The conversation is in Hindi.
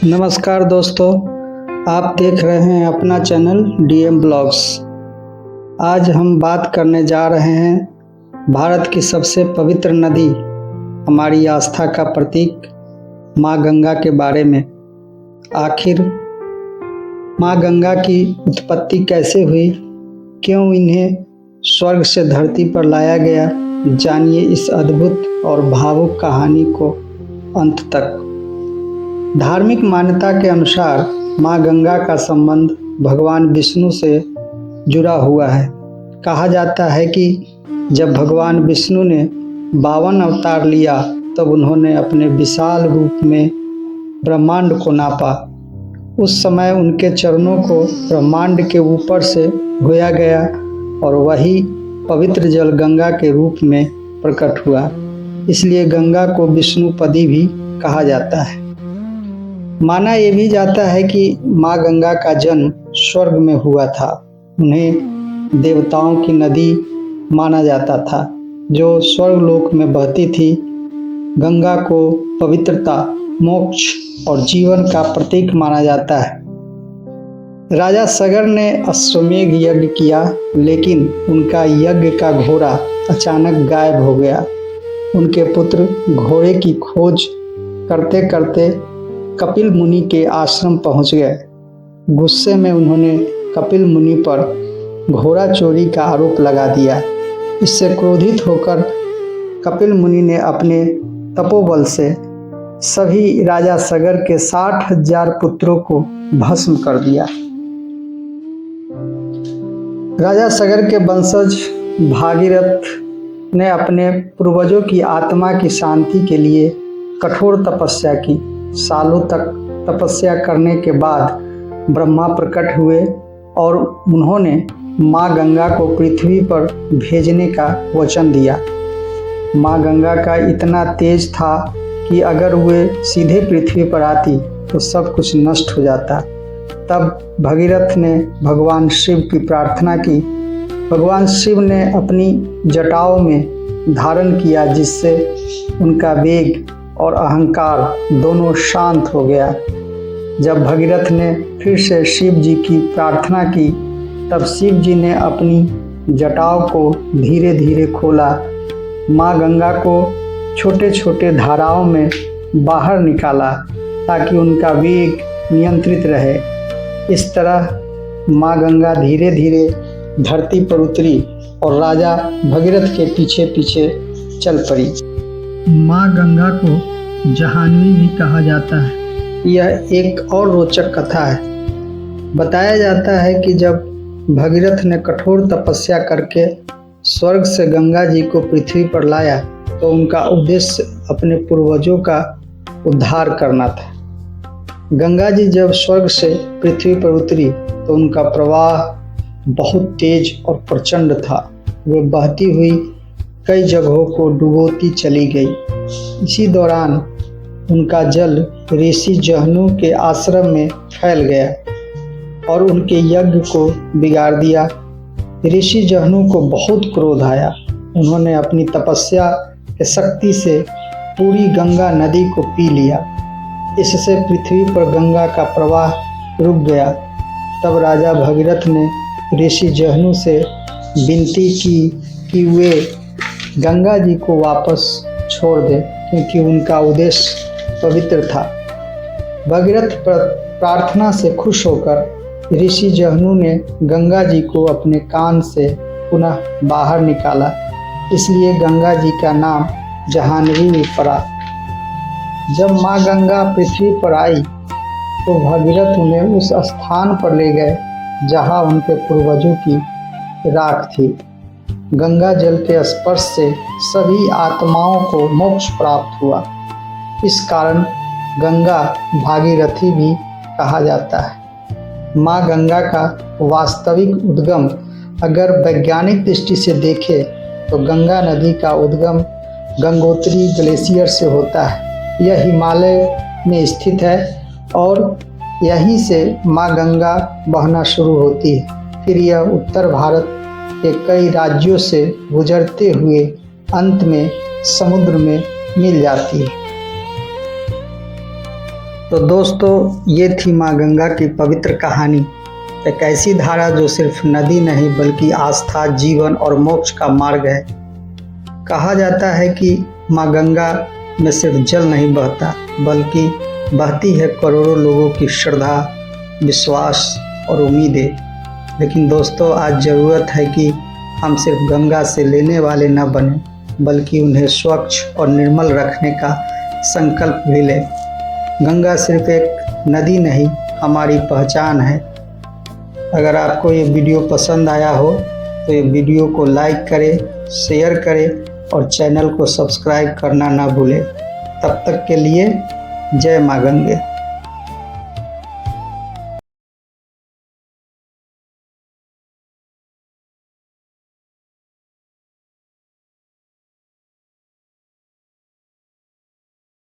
नमस्कार दोस्तों, आप देख रहे हैं अपना चैनल डीएम ब्लॉग्स। आज हम बात करने जा रहे हैं भारत की सबसे पवित्र नदी, हमारी आस्था का प्रतीक माँ गंगा के बारे में। आखिर माँ गंगा की उत्पत्ति कैसे हुई, क्यों इन्हें स्वर्ग से धरती पर लाया गया, जानिए इस अद्भुत और भावुक कहानी को अंत तक। धार्मिक मान्यता के अनुसार माँ गंगा का संबंध भगवान विष्णु से जुड़ा हुआ है। कहा जाता है कि जब भगवान विष्णु ने 52 अवतार लिया तब उन्होंने अपने विशाल रूप में ब्रह्मांड को नापा। उस समय उनके चरणों को ब्रह्मांड के ऊपर से धोया गया और वही पवित्र जल गंगा के रूप में प्रकट हुआ। इसलिए गंगा को विष्णुपदी भी कहा जाता है। माना यह भी जाता है कि माँ गंगा का जन्म स्वर्ग में हुआ था। उन्हें देवताओं की नदी माना जाता था जो स्वर्गलोक में बहती थी। गंगा को पवित्रता, मोक्ष और जीवन का प्रतीक माना जाता है। राजा सगर ने अश्वमेध यज्ञ किया, लेकिन उनका यज्ञ का घोड़ा अचानक गायब हो गया। उनके पुत्र घोड़े की खोज करते करते कपिल मुनि के आश्रम पहुंच गए। गुस्से में उन्होंने कपिल मुनि पर घोड़ा चोरी का आरोप लगा दिया। इससे क्रोधित होकर कपिल मुनि ने अपने तपोबल से सभी राजा सगर के 60,000 पुत्रों को भस्म कर दिया। राजा सगर के वंशज भागीरथ ने अपने पूर्वजों की आत्मा की शांति के लिए कठोर तपस्या की। सालों तक तपस्या करने के बाद ब्रह्मा प्रकट हुए और उन्होंने माँ गंगा को पृथ्वी पर भेजने का वचन दिया। माँ गंगा का इतना तेज था कि अगर वे सीधे पृथ्वी पर आती तो सब कुछ नष्ट हो जाता। तब भगीरथ ने भगवान शिव की प्रार्थना की। भगवान शिव ने अपनी जटाओं में धारण किया, जिससे उनका वेग और अहंकार दोनों शांत हो गया। जब भगीरथ ने फिर से शिव जी की प्रार्थना की, तब शिव जी ने अपनी जटाओं को धीरे धीरे खोला। माँ गंगा को छोटे छोटे धाराओं में बाहर निकाला ताकि उनका वेग नियंत्रित रहे। इस तरह माँ गंगा धीरे धीरे धरती पर उतरी और राजा भगीरथ के पीछे पीछे चल पड़ी। माँ गंगा को जहानवी भी कहा जाता है। यह एक और रोचक कथा है। बताया जाता है कि जब भगीरथ ने कठोर तपस्या करके स्वर्ग से गंगा जी को पृथ्वी पर लाया तो उनका उद्देश्य अपने पूर्वजों का उद्धार करना था। गंगा जी जब स्वर्ग से पृथ्वी पर उतरी तो उनका प्रवाह बहुत तेज और प्रचंड था। वे बहती हुई कई जगहों को डुबोती चली गई। इसी दौरान उनका जल ऋषि जहनु के आश्रम में फैल गया और उनके यज्ञ को बिगाड़ दिया। ऋषि जहनु को बहुत क्रोध आया। उन्होंने अपनी तपस्या की शक्ति से पूरी गंगा नदी को पी लिया। इससे पृथ्वी पर गंगा का प्रवाह रुक गया। तब राजा भगीरथ ने ऋषि जहनु से विनती की कि वे गंगा जी को वापस छोड़ दे, क्योंकि उनका उद्देश्य पवित्र था। भगीरथ प्रार्थना से खुश होकर ऋषि जहनु ने गंगा जी को अपने कान से पुनः बाहर निकाला। इसलिए गंगा जी का नाम जहानवी पड़ा। जब माँ गंगा पृथ्वी पर आई तो भगीरथ उन्हें उस स्थान पर ले गए जहाँ उनके पूर्वजों की राख थी। गंगा जल के स्पर्श से सभी आत्माओं को मोक्ष प्राप्त हुआ। इस कारण गंगा भागीरथी भी कहा जाता है। माँ गंगा का वास्तविक उद्गम अगर वैज्ञानिक दृष्टि से देखें तो गंगा नदी का उद्गम गंगोत्री ग्लेशियर से होता है। यह हिमालय में स्थित है और यहीं से माँ गंगा बहना शुरू होती है। फिर यह उत्तर भारत के कई राज्यों से गुजरते हुए अंत में समुद्र में मिल जाती है। तो दोस्तों, ये थी माँ गंगा की पवित्र कहानी। एक ऐसी धारा जो सिर्फ नदी नहीं बल्कि आस्था, जीवन और मोक्ष का मार्ग है। कहा जाता है कि माँ गंगा में सिर्फ जल नहीं बहता बल्कि बहती है करोड़ों लोगों की श्रद्धा, विश्वास और उम्मीदें। लेकिन दोस्तों, आज ज़रूरत है कि हम सिर्फ गंगा से लेने वाले न बने बल्कि उन्हें स्वच्छ और निर्मल रखने का संकल्प भी लें। गंगा सिर्फ एक नदी नहीं, हमारी पहचान है। अगर आपको ये वीडियो पसंद आया हो तो ये वीडियो को लाइक करें, शेयर करें और चैनल को सब्सक्राइब करना ना भूलें। तब तक के लिए जय माँ गंगे।